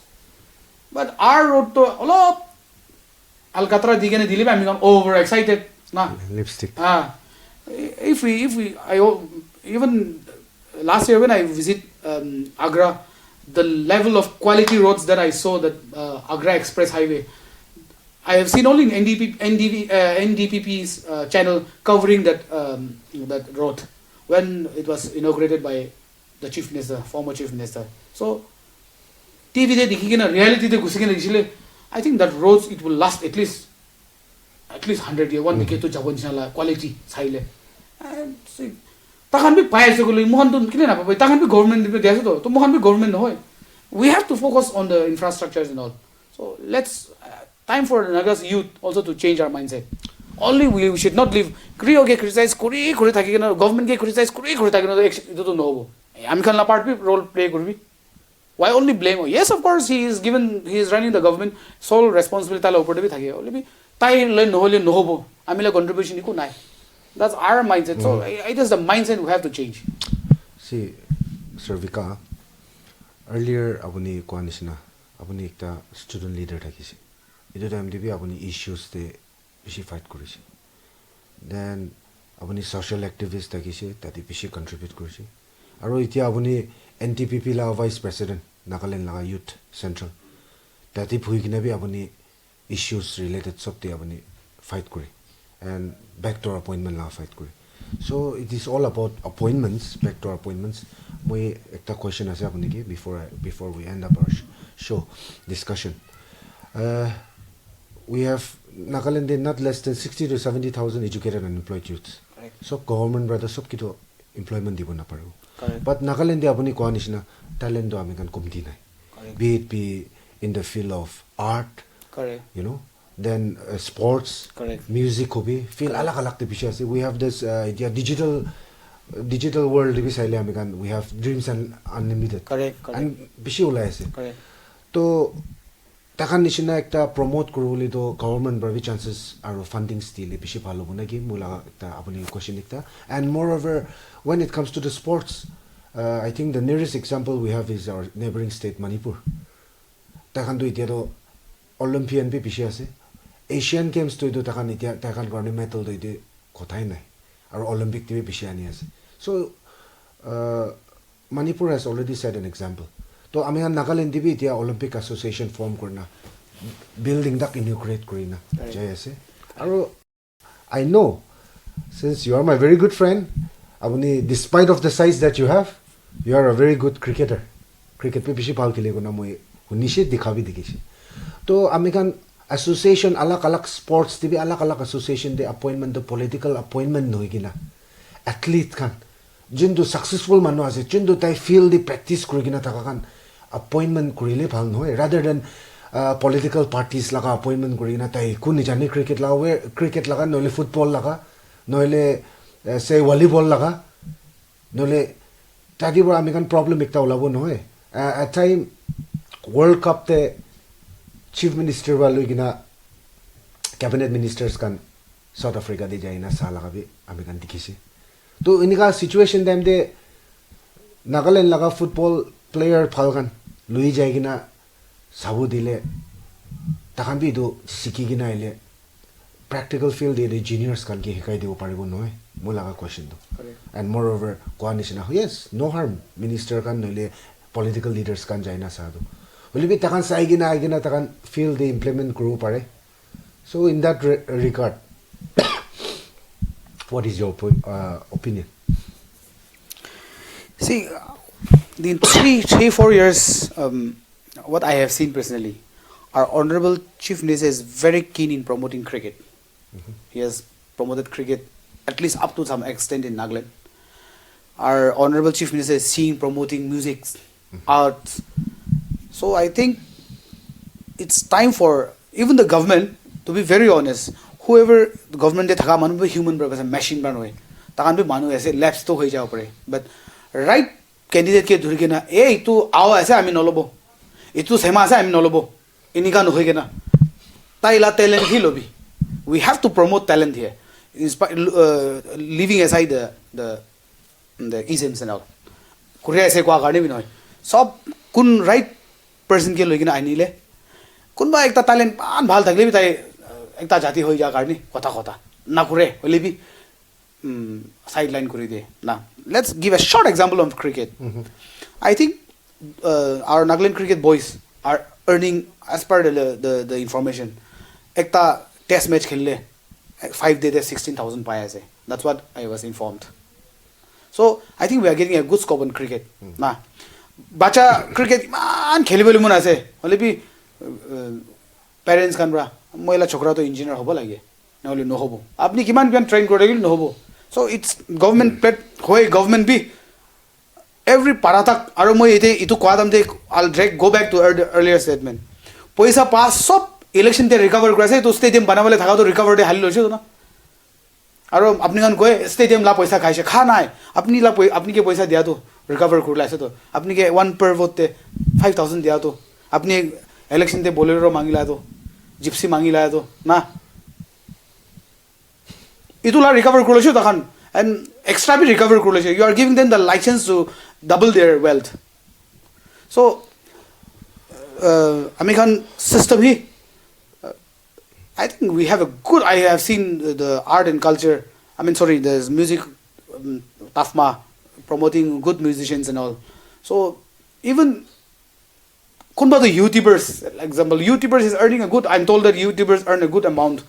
but our road तो अलो अलकतरा दिगने दिले हामी कन ओभर एक्साइटेड ना lipstick. If we even last year when I visit Agra, the level of quality roads that I saw, that Agra Express Highway, I have seen only in NDPP's channel covering that that road when it was inaugurated by the chief minister, former chief minister. So TV de dikhikena reality de gusikena isile, I think that roads it will last at least 100 years. One decade to jabon chala quality chaile. And see, takan bi paise gole mohan to kine na pabai, takan bi government be deso to mohan bi government no hoy. We have to focus on the infrastructures and all. So let's time for Naga's youth also to change our mindset. Only we should not live Krio ke criticize kuri thakikena, government ke criticize kuri thakikena to no hobo. Ami khan la part bi role play kurbi. Why only blame? Yes, of course, he is running the government. Sole responsibility tala upor bhi thake. Only bhi tai le no hobo. Amila contribution iku nai. That's our mindset. So it is the mindset we have to change. See, Sir Vicca, earlier abuni koanisna, abuni ekta student leader thakisi. Ito time dibi abuni issues te bishi fight korisi. Then abuni social activist thakisi, tati bishi contribute korisi. Aro itia abuni NTPP la vice president Nagaland la youth central. Tati phui kina bi abuni issues related sabte abuni fight kori. And backdoor appointment la fight kori. So it is all about appointments, backdoor appointments. Moi ekta question ase apuni ki before we end up our show discussion. We have Nagaland in not less than 60 to 70,000 educated and employed youths. Correct. So government brother sab kito employment dibo na paru. Correct. But Nagaland de apuni ko anisna talent do amikan kumti nai. Correct. Be it be in the field of art, Correct. you know, then sports, Correct. music hobi, feel alak alak te bisha ase. We have this digital world bi saile amikan. We have dreams and unlimited. Correct. Correct. And bishi ulai ase. Correct. To takan nishina ekta promote kuruli to government bravi chances aro funding still bishi bhalo buna ki mula ekta apuni question ekta. And moreover, when it comes to the sports, I think the nearest example we have is our neighboring state Manipur. Takan do itia to Olympian bi bishi ase. Asian Games to do takan itia takan garne medal do ite kothai nai. Aro Olympic ti bishi ani ase. So Manipur has already set an example. To amihan Nagaland dibi itia Olympic Association form korna, building dak inaugurate korina. Jai ase. Aro I know, since you are my very good friend, abuni despite of the size that you have, you are a very good cricketer. Cricket pe bishi bhal khele kona moi hunishe dikhabi dikhishi. To amikhan association alak sports dibi alak association de appointment, the political appointment noi kina athlete khan jindu successful manu ase, jindu tai field di practice kuri kina thaka khan appointment kurile bhal noy, rather than political parties laga appointment kuri kina tai kun jani cricket laga noile football laga noile say volleyball laga noile tadi bra amikan problem ekta ulabo noy. At time World Cup te chief minister walu gina cabinet ministers kan South Africa de jaina sala ka bi amikan dikhisi. To inika situation dem de Nagaland laga football player phalgan lui jaigina sabu dile takan bi do siki gina ile practical field de juniors kan ki hikai deu paribo noy mulaga question do. And moreover coalition yes, no harm minister kan noile political leaders kan jaina sadu olibi takan sai gina takan field de implement kuru pare. So in that regard, what is your opinion? See, in 3-4 years, what I have seen personally, our Honorable Chief Minister is very keen in promoting cricket. He has promoted cricket at least up to some extent in Nagaland. Our Honorable Chief Minister is seen promoting music, arts. So I think it's time for even the government to be very honest. Whoever the government de thaka manu be human because a machine ban hoy. Takan be manu aise lapse to hoi jao pare. But right candidate ke dhuri ke na itu awa aise ami nolobo. Itu sema aise ami nolobo. Inika no hoi ke na. Taila talent hi lobi. We have to promote talent here. Leaving aside the isms and all. Korea aise kwa garne bi noy. Sob kun right person ke logina ainile. Kun ba ekta talent ban bhal thakle bi tai ekta jati hoi ja garni kotha na kure hole bi sideline kuri de na. Let's give a short example of cricket. I think our Nagaland cricket boys are earning, as per the information, ekta test match khelle 5 days 16,000 pai ase. That's what I was informed. So I think we are getting a good scope on cricket. Na bacha cricket man khelibole mun ase hole bi parents kan bra moila chokra to engineer hobo lage নহলে নহব আপনি কিমান কিমান train করে গেল নহব so it's government প্লেট হয় গভর্নমেন্ট বি every paratak aro moi ete itu kwadam de I'll go back to earlier statement paisa pass sob election te recover korase to stadium banabale thaka to recover de halilo chhe na aro apni kan koy stadium la paisa khaise kha nai apni ke paisa dia to recover kurla ase to apni ke one per vote te 5000 dia to apni election te bolero mangila to gypsy mangila to na itula recover kurlo chhe takhan and extra be recover kurlo chhe you are giving them the license to double their wealth so American system hi I think we have a good I have seen the art and culture I mean sorry there's music tafma promoting good musicians and all so even kunba the YouTubers example YouTubers is earning a good I'm told that YouTubers earn a good amount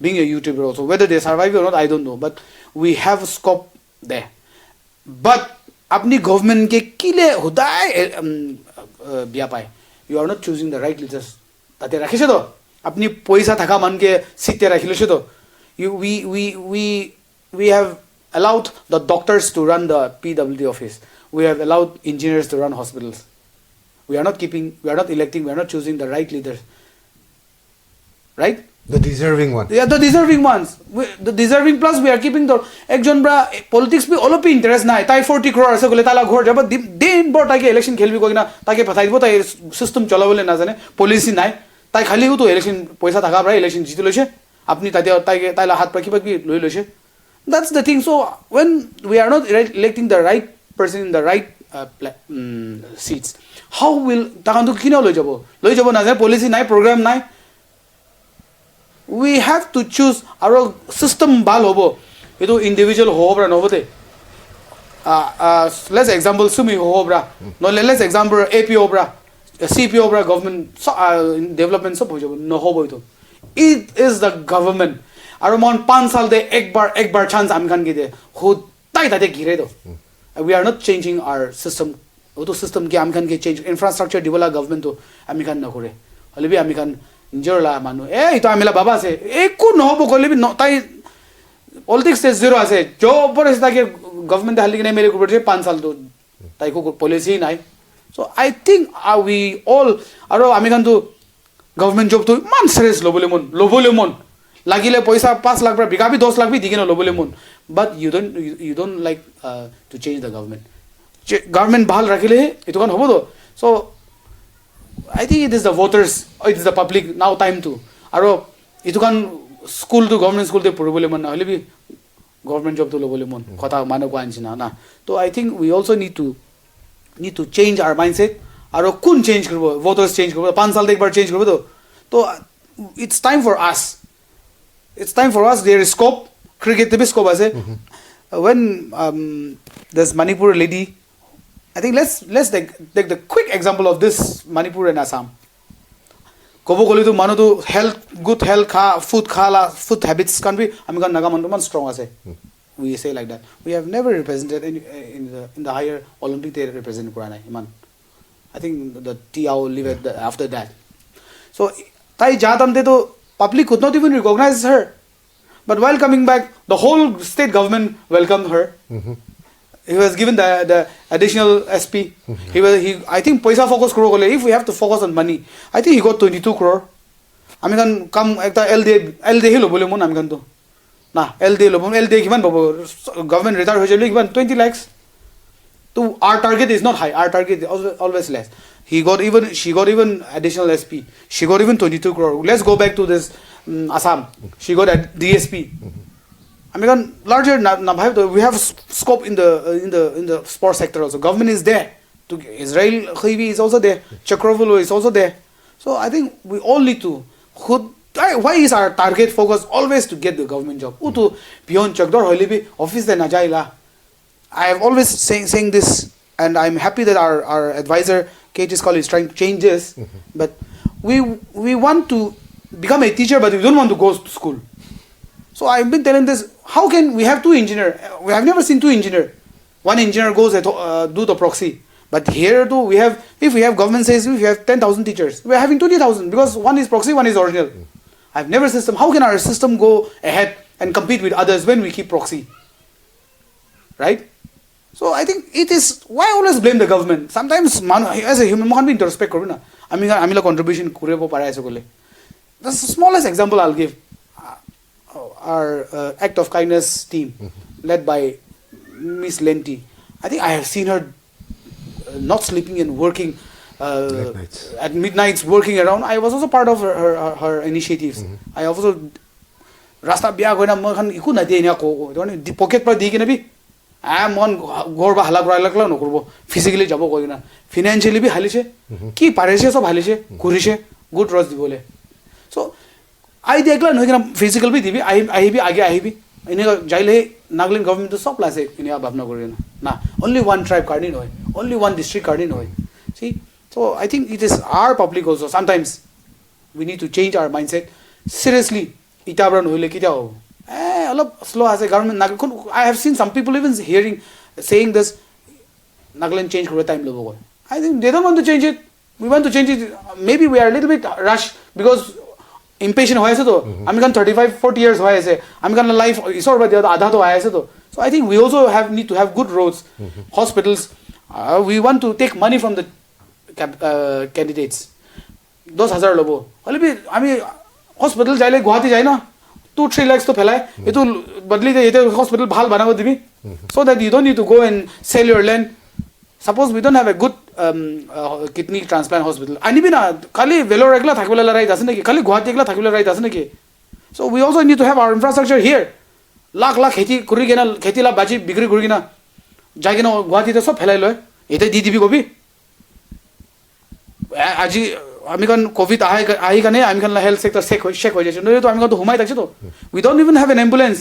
being a YouTuber also whether they survive or not I don't know but we have scope there but apni government ke kile hudai bia pai you are not choosing the right leaders tate rakhise to apni paisa thaka man ke site rakhile se to we have allowed the doctors to run the PWD office we have allowed engineers to run hospitals we are not electing we are not choosing the right leaders right the deserving one yeah the deserving ones the deserving plus we are keeping the ekjon bra politics bi olopi interest nai tai 40 crore ase gole tala ghor jaba din bor ta ke election khelbi koina ta ke phatai dibo ta system cholabole na jane policy nai tai khali hu to election paisa thaka bra election jiti loise apni taila hat pa kiba ki loi loise that's the thing so when we are not electing the right person in the right seats how will takandu kino loi jabo na jane policy nai program nai we have to choose our system bal hobo etu individual hobra nobote let's example sumi hobra no let's example APO bra CPO bra government development sab hojo no hobo to it is the government aro mon 5 saal de ek bar chance am kan ge de hodai tate gire do we are not changing our system oto system ke am kan ge change infrastructure develop government to ami kan na kore holibi ami kan Njorla manu ito amila baba se eku no hobo kole bi no tai politics is zero ase jo pore sta ke government hali ke mere ko 5 saal to tai ko policy nai so I think we all aro ami kan to government job to man serious lobole mon lagile paisa 5 lakh bra bikabi 10 lakh bi digena lobole mon but you don't like to change the government bahal rakhile ito kan hobo to so I think it is the voters it is the public now time to aro itu kan school to government school te poribole mon na hole bi government job to lobole mon kotha mano ko anchina na so I think we also need to change our mindset aro kun change karbo voters change karbo 5 saal te ekbar change karbo to it's time for us there is scope cricket te bi scope ase when this Manipur lady I think let's take the quick example of this Manipur and Assam. Kobo goli to manu to good health food habits can be American Nagaman man strong ase. We say like that. We have never represented in the higher Olympic they represent Kurana man. I think the TIO live after that. So tai jadam de to public could not even recognize her. But while coming back the whole state government welcomed her. He was given the additional SP. He I think paisa focus karo gole if we have to focus on money. I think he got 22 crore. Ami kan kam ekta LD hilo bole mon ami kan to. Na LD kiman babo government retire hoje kiman 20 lakhs. To our target is not high. Our target is always less. She got even additional SP. She got even 22 crore. Let's go back to this Assam. She got a DSP. I mean, larger we have scope in the sports sector also. Government is there. Israel Khivi is also there. Chakravulu is also there. So I think we all need to. Why is our target focus always to get the government job? Utu pion chakdor hoile bi office de na jaila. I have always saying this. and I'm happy that our advisor Kate is is trying to change this. But we want to become a teacher, but we don't want to go to school. So I've been telling this. How can we have two engineers? We have never seen two engineers. One engineer goes and do the proxy. But here too, if we have government says we have 10,000 teachers, we are having 20,000 because one is proxy, one is original. I've never system. How can our system go ahead and compete with others when we keep proxy? Right? So I think it is, why always blame the government? Sometimes as a human, we can't be introspect. I mean, a contribution. The smallest example I'll give, our Act of Kindness team, led by Miss Lenti. I think I have seen her not sleeping and working at midnights, working around. I was also part of her initiatives. I also Rasta biya goina makan iku na de ina ko pocket par di kina bi I mon gorba hala gora lakla no korbo physically jabo koina financially bi halishe ki pareshe sob halishe kurishe good rose dibole so I dekla no kina physical bi dibi I bi age bi ine jaile Nagaland government to sob lase ine bhabna gorina na only one tribe card no only one district card no see so I think it is our public also sometimes we need to change our mindset seriously Itabran hule kita ho alop slow as a government I have seen some people even saying this Nagaland change kore time lobo I think they don't want to change it we want to change it maybe we are a little bit rush because impatient hoye ase to ami kan 35 40 years hoye ase ami kan life isor ba dia adha to hoye ase to so I think we also need to have good roads hospitals we want to take money from the candidates 10,000 lobo hole ami hospital jaile Guwahati jai na 2-3 lakhs to phelai etu badli de ete hospital bhal banabo dibi so that you don't need to go and sell your land suppose we don't have a good kidney transplant hospital ani bina khali Vellore ekla thakibole right ase naki khali Guwahati ekla thakibole right ase naki so we also need to have our infrastructure here lakh kheti kuri gena kheti la baji bigri kuri gena jai gena Guwahati te sob phelai loy ete di dibi gobi aji আমি কোন Covid আহি কানে আমি কোন health sector shake হৈ যাইছে নয় তো আমি কোন হুমাই থাকছে তো we don't even have an ambulance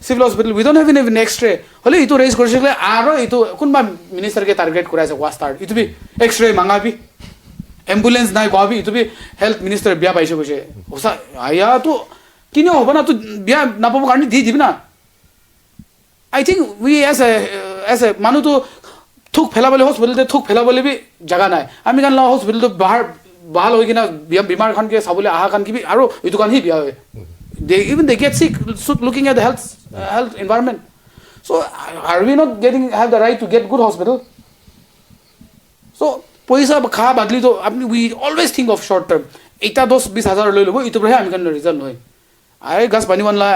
civil hospital we don't have even X-ray হলে ইতো রেজ কৰিছিলে আৰু ইতো কোনবা মিনিষ্টাৰ কে টাৰ্গেট কৰাইছে ওয়াস্টাৰ ইতো বি এক্সরে মাঙাবি অ্যাম্বুলেন্স নাই গবি ইতো বি হেলথ মিনিষ্টাৰ বিয়া পাইছে কৈছে ওসা আয়া তো কিনো হ'ব না তো বিয়া নাপাব কাৰণে দি দিবি না I think we as a মানুহ তো থুক ফেলাবলে হসপিটাল তে থুক ফেলাবলে বি জায়গা নাই আমি কান লা হসপিটাল তো বাহাৰ bahal hoy kina bimar khan ke sabole aha khan ki bi aro itu kan hi biya hoy they get sick looking at the health environment so are we not have the right to get good hospital so paisa kha badli to we always think of short term eta 10-20,000 loi lobo itu bra ami kan result hoy ai gas pani wan la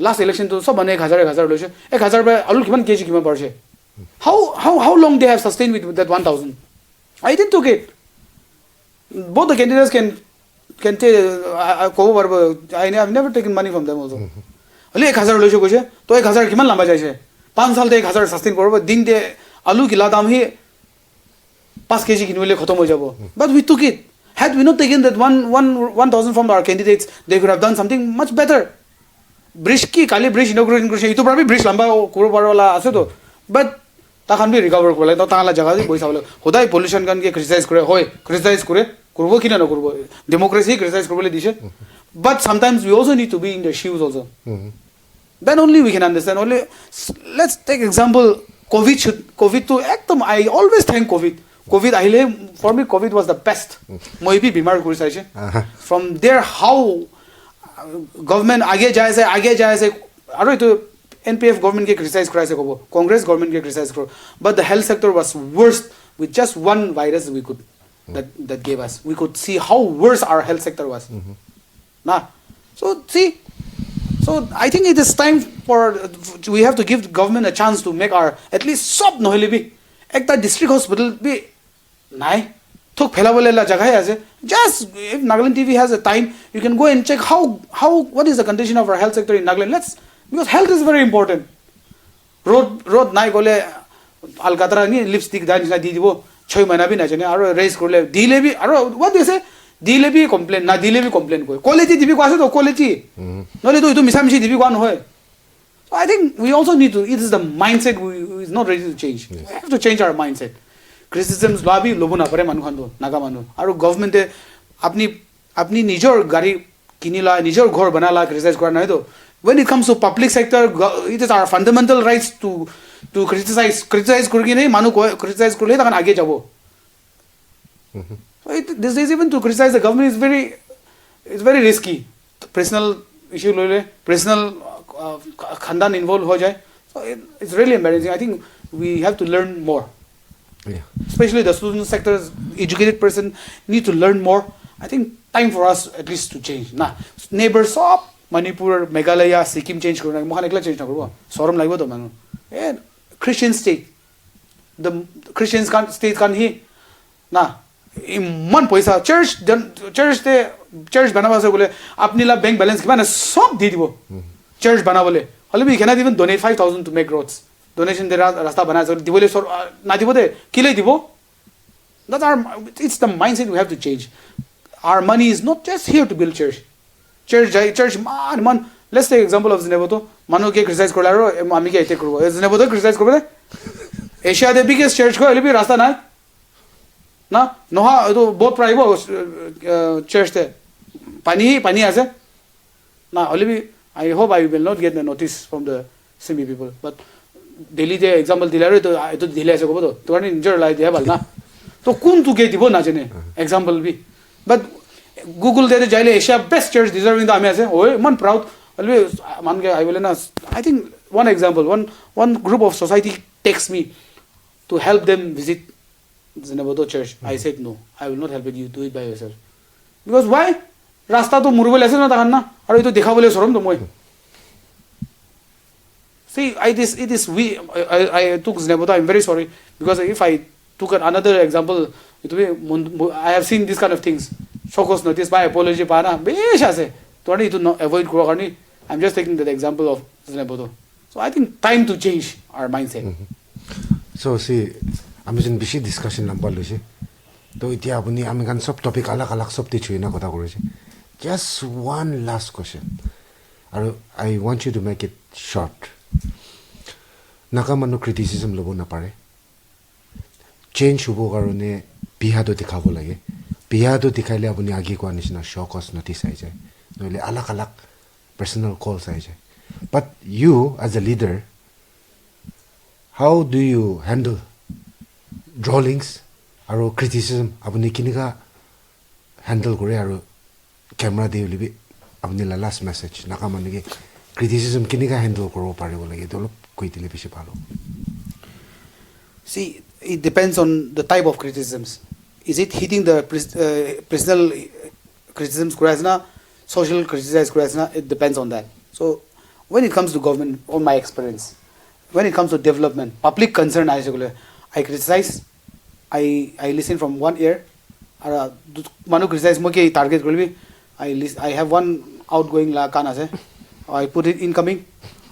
last election to sob mane 1000 loise 1000 ba alu kiman kg kiman parche how long they have sustained with that 1000 I didn't took it both the candidates can take I have never taken money from them also only 1000 loise koise to 1000 kiman lamba jaise 5 sal te 1000 sustain korbo din de alu ki la dam hi 5 kg kinole khatam hoy jabo but we took it had we not taken that 1000 from our candidates they could have done something much better bridge ki kali bridge inauguration korise itu prabi bridge lamba koro parwala ase to but ta khan bi recover korle to ta la jaga di boisa bole hodai pollution kan ke criticize kore hoy criticize kore korbo kina na korbo democracy criticize korbole dishe but sometimes we also need to be in their shoes also then only we can understand only let's take example covid to ekdom I always thank covid ahile for me covid was the best moi bi bimar kori saise from there how government age jaise aro itu NPF government ke criticize कराइसे कोबो Congress government ke criticize करो but the health sector was worst with just one virus we could that gave us we could see how worse our health sector was nah so see so I think it is time for we have to give government a chance to make our at least sob nohile bi ekta district hospital bi nai thok phelabole la jagah ase just if Nagaland TV has a time you can go and check how what is the condition of our health sector in Nagaland because health is very important road nai gole alcatra ni lipstick dan na di dibo 6 mahina bi na jane aro raise korle dile bi aro what they say dile bi complain na dile bi complain koi quality dibi ko ase to quality nole to itu misam si dibi ko an hoy so I think we also need to it is the mindset we is not ready to change. We have to change our mindset. Criticisms lobby lobo na pare manu khando naga manu aru government e apni nijor gari kinila nijor ghor banala criticize kora nai to. When it comes to public sector, it is our fundamental rights to criticize kurgi nahi manu criticize kurle takan age jabo. So this days even to criticize the government is very risky. Personal issue lole, personal khandan involved ho jaye. So it's really embarrassing. I think we have to learn more. Yeah. Especially the student sectors, educated person need to learn more. I think time for us at least to change. Na neighbors of Manipur, Meghalaya, Sikkim change korna. Mohan ekla change na korbo. Sorom lagbo to manu. And Christian state, the Christians state can he na. Iman paisa church church banaba se bole apni la bank balance kiman sob di dibo church banabole hole we cannot even donate 5,000 to make roads donation de rasta bana so dibole na dibo de kile dibo. That's it's the mindset we have to change. Our money is not just here to build church man let's take example of Zinevoto manu ke criticize korla ro ami ke ite korbo Zinevoto criticize korbe Asia the biggest church ko hole bi rasta na na noha to both private church te pani ase na only I hope I will not get the notice from the Simi people but Delhi the example dilare to Delhi ase ko to ani injure lai dia bal na to kun tu ke dibo na jene example bi but Google there jaile Asia best church deserving the ame ase oi man proud always man ke I will na I think one example one group of society takes me to help them visit Zinevoto church. I said no, I will not help you. Do it by yourself. Because why? Rasta to murubel ase na takan na. Aru ito dekhabole sorom to moi. See, it is we. I took Zinevoto. I'm very sorry because if I took another example, it would be. I have seen these kind of things. Shokos notice by apology pana. Besh ase. To ani to avoid kuro karni. I'm just taking the example of Zinevoto. So I think time to change our mindset. So see. আমি যেন বেশি discussion number লৈছে তো এতিয়া আপুনি আমি গান সব টপিক আলাক আলাক সব তে ছুই না কথা কৰিছে জাস্ট ওয়ান লাস্ট কোশ্চেন আৰু I want you to make it short নাকা মানুহ ক্ৰিটিসিজম ল'ব নাপাৰে চেঞ্জ হ'ব কাৰণে বিহাটো দেখাব লাগে বিহাটো দেখাইলে আপুনি আগে কোৱা নিচিনা শকস নটিছ আই যায় নহলে আলাক আলাক পাৰ্সোনাল কলস আই যায় but you as a leader how do you handle drawings aru criticism apuni kinika handle kore aru camera de libi apni la last message naka manige criticism kinika handle koro paribo lage to koi dile bishi bhalo. See, it depends on the type of criticisms. Is it hitting the personal criticisms kurasna social criticism kurasna it depends on that. So when it comes to government on my experience when it comes to development public concern I criticize. I listen from one ear. Manu criticize mo ke target kolbi. I have one outgoing la kana se. I put it incoming,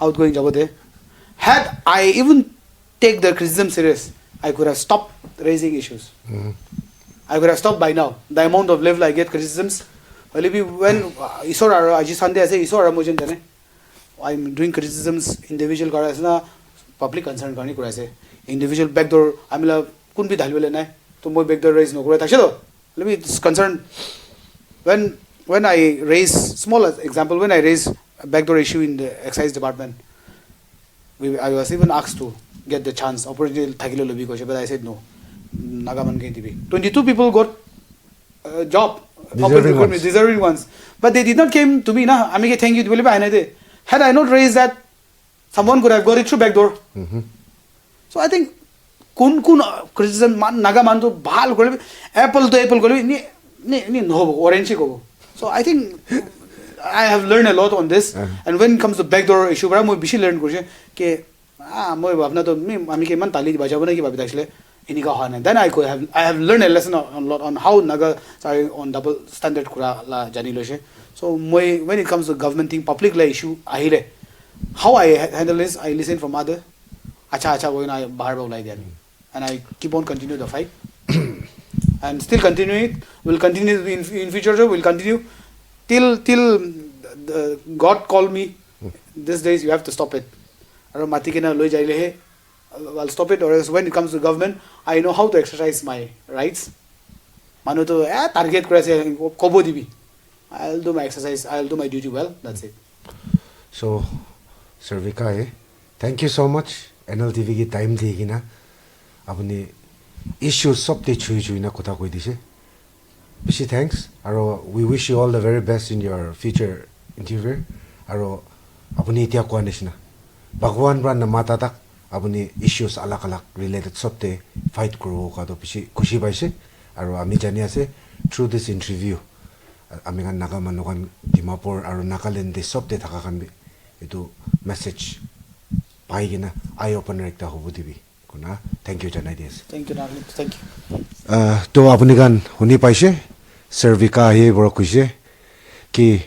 outgoing jabo de. Had I even take the criticism serious, I could have stopped raising issues. I could have stopped by now. The amount of level I get criticisms. Only when isora aji Sunday ase isora mojen dene. I'm doing criticisms individual karasna public concern karni kura ase. Individual backdoor amila kun bhi dhalwele nai to moi backdoor raise no kura thakse to let me concerned when I raise small example when I raise a backdoor issue in the excise department I was even asked to get the chance opportunity thakile lobi koise but I said no nagaman ke Ndpp 22 people got job deserving ones but they did not came to me na ami ke thank you bole ba de had I not raised that someone could have got it through backdoor. So I think kun criticism naga man to bhal korbe apple korbe ni no orange ko. So I think I have learned a lot on this and when it comes to backdoor issue bara moi bishi learn korche ke moi bhabna to ami ke man tali bajabo na ki bhabi daisle inika hana then I have learned a lesson on lot on how naga sorry on double standard kura la jani loise. So moi when it comes to government thing public la issue ahile how I handle this I listen from other acha going I bahar ba ulai dia and I keep on continue the fight and still continue it will continue in future will continue till God call me these days you have to stop it aro mati kena loi jaile he I'll stop it, or else when it comes to government, I know how to exercise my rights. Manu to target kore ase kobo dibi. I'll do my exercise. I'll do my duty well. That's it. So, Sir Vicca, thank you so much. NLTV ki time di kina apni issues sob te chui na kotha koi dise. Bishi thanks. Aro we wish you all the very best in your future endeavor. Aro apni itia kwa nishna. Bhagwan bra na mata tak apni issues alak related sob te fight kuro ka to bishi khushi paise. Aro ami jani ase through this interview. Ami kan naga manukan Dimapur aro Nagaland de sob te thaka kan bi itu message pai gina eye opener ekta hobo dibi kuna thank you janai dis Thank you, Nagaland. Thank you. to apuni kan huni paise Sir Vicca he boro kuise ki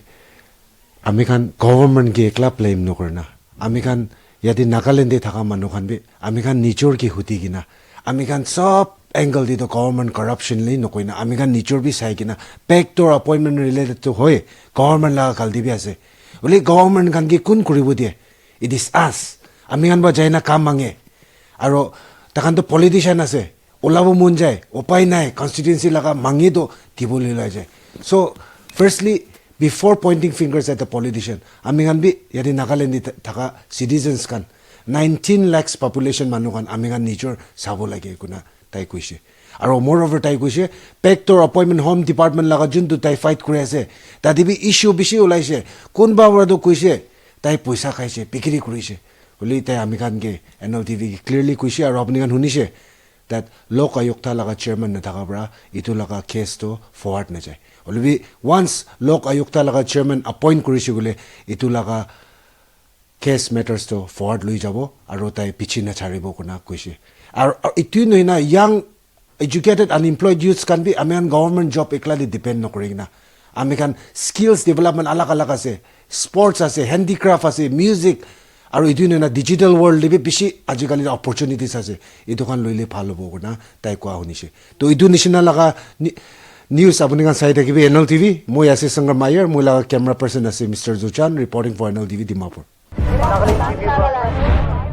ami kan government ki ekla blame no korna ami kan yadi Nagaland de thaka manukan bi ami kan nichor ki huti gina ami kan sob angle di to government corruption li no koina ami kan nichor bi sai gina backdoor appointment related to hoy government la kal dibi ase Uli government kan ki kun kuribu die. It is us. Ami kan ba jai na kam mange. Aro takan to politician ase. Ulabo mun jai. Upai nai constituency laga mangi to tibuli lai jai. So firstly, before pointing fingers at the politician, ami kan bi yadi Nagaland di thaka citizens kan 19 lakhs population manu kan ami kan nijor sabo lage kuna tai kuise. Aro moreover tai kuise backdoor appointment home department laga jun tu tai fight kure ase tadi bi issue bishi ulaise kun ba word kuise tai paisa khaise bikri kurise holi tai ami kan ge NLTV clearly kuise aro apni kan hunise that lok ayukta laga chairman na thaka bra itu laga case to forward na jai holi once lok ayukta laga chairman appoint kurise gule itu laga case matters to forward lui jabo aro tai pichi na charibo kuna kuise aro itu noina young educated unemployed youths can be American government job eklali depend no korina American skills development alak ase sports ase handicraft ase music aru idu na digital world libi bishi ajikali opportunities ase idu kan loile phalo bogona tai kwa hunise to idu nishina laga news apuni kan sai thakibi NLTV moi ase Sangar Mayer moi laga camera person ase Mr. Zuchan reporting for NLTV Dimapur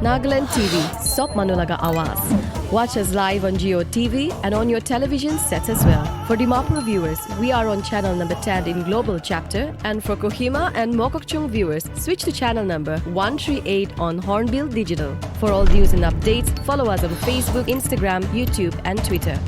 Nagaland TV, Sop Manulaga Awas. Watch us live on Geo TV and on your television sets as well. For Dimapur viewers, we are on channel number 10 in Global Chapter, and for Kohima and Mokokchung viewers, switch to channel number 138 on Hornbill Digital. For all news and updates, follow us on Facebook, Instagram, YouTube and Twitter.